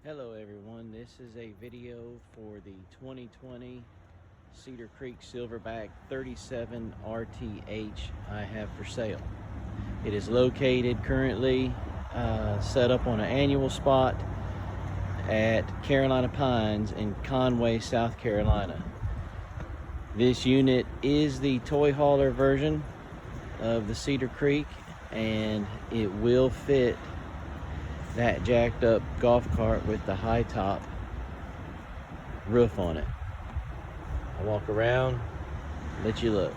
Hello everyone, this is a video for the 2020 Cedar Creek Silverback 37 RTH I have for sale. It is located currently set up on an annual spot at Carolina Pines in Conway, South Carolina. This unit is the toy hauler version of the Cedar Creek, and it will fit that jacked up golf cart with the high top roof on it. I'll walk around, let you look.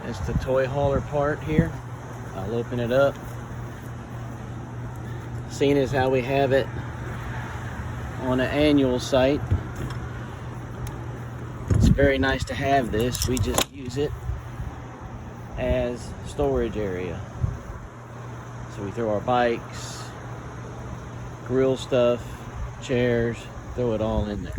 It's the toy hauler part here. I'll open it up. Seeing as how we have it on an annual site, it's very nice to have this. We just use it as storage area. So we throw our bikes, grill stuff, chairs, throw it all in there.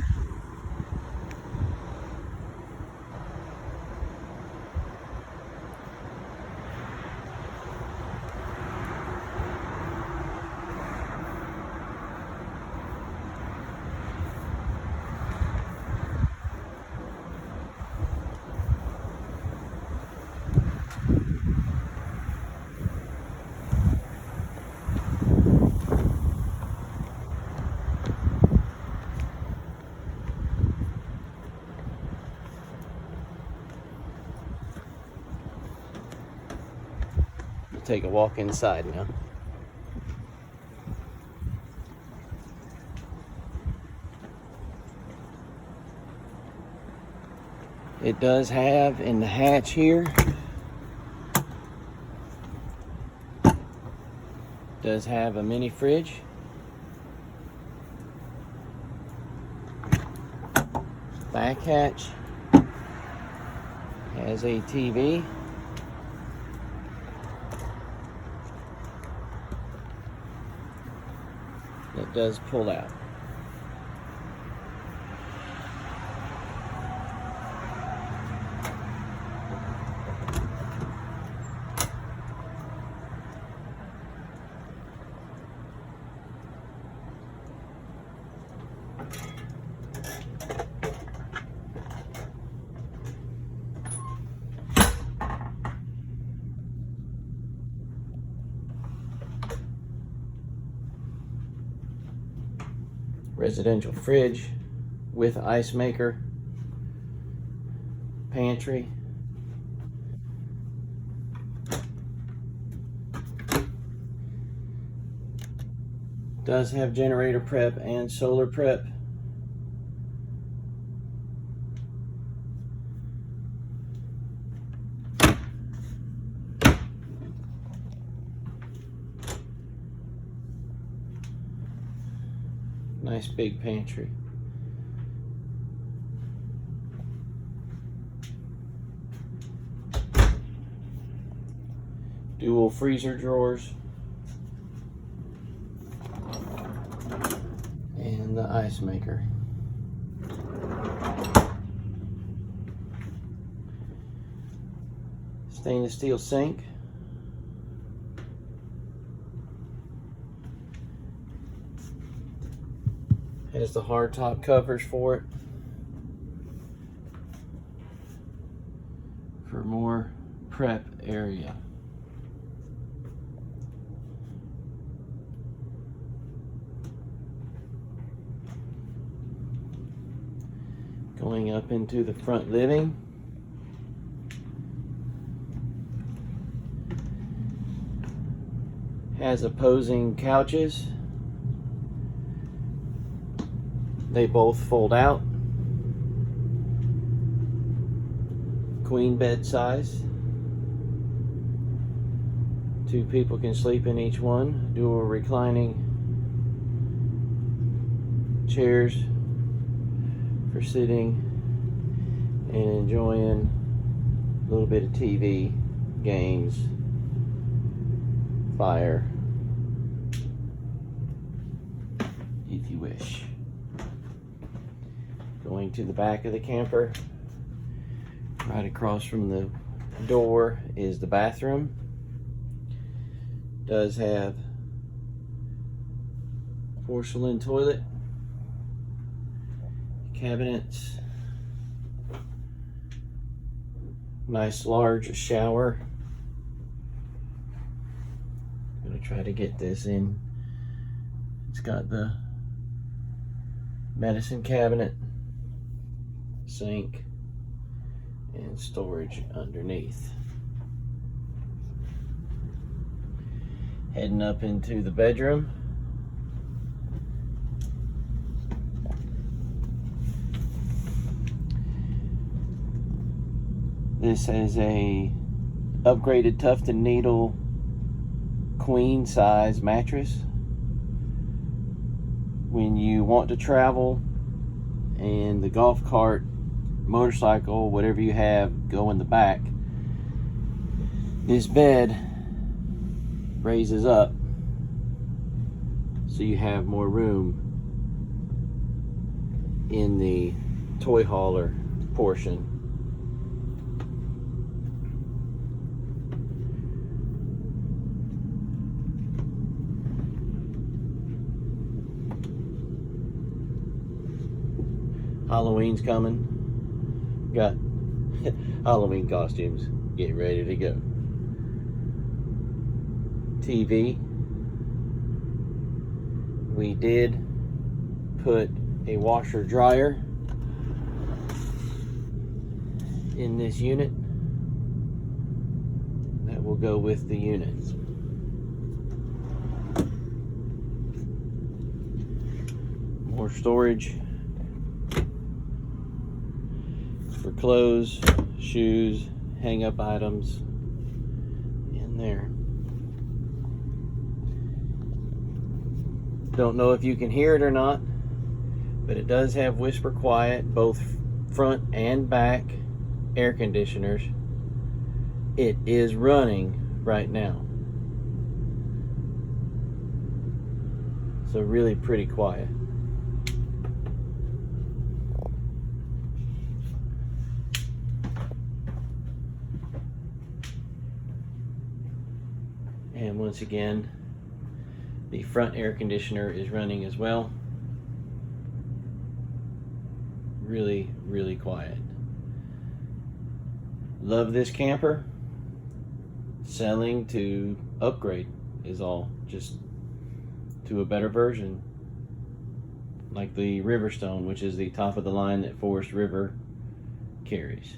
Take a walk inside now. It does have in the hatch here, does have a mini fridge. Back hatch has a TV. It does pull out. Residential fridge with ice maker, pantry, does have generator prep and solar prep. Nice big pantry. Dual freezer drawers. And the ice maker. Stainless steel sink. Has the hard top covers for it for more prep area. Going up into the front living, has opposing couches They both fold out. Queen bed size. 2 people can sleep in each one. Dual reclining chairs for sitting and enjoying a little bit of TV, games, fire, if you wish. Going to the back of the camper, right across from the door is the bathroom. Does have porcelain toilet, cabinets, nice large shower. I'm gonna try to get this in. It's got the medicine cabinet, sink, and storage underneath. Heading up into the bedroom. This is a upgraded tuft and needle queen size mattress. When you want to travel and the golf cart, motorcycle, whatever you have, go in the back, this bed raises up so you have more room in the toy hauler portion. Halloween's coming. Got Halloween costumes getting ready to go. TV. We did put a washer dryer in this unit that will go with the unit. More storage for clothes, shoes, hang up items in there. Don't know if you can hear it or not, but it does have whisper quiet, both front and back air conditioners. It is running right now, so really pretty quiet. And once again, the front air conditioner is running as well. Really, really quiet. Love this camper. Selling to upgrade is all. Just to a better version. Like the Riverstone, which is the top of the line that Forest River carries.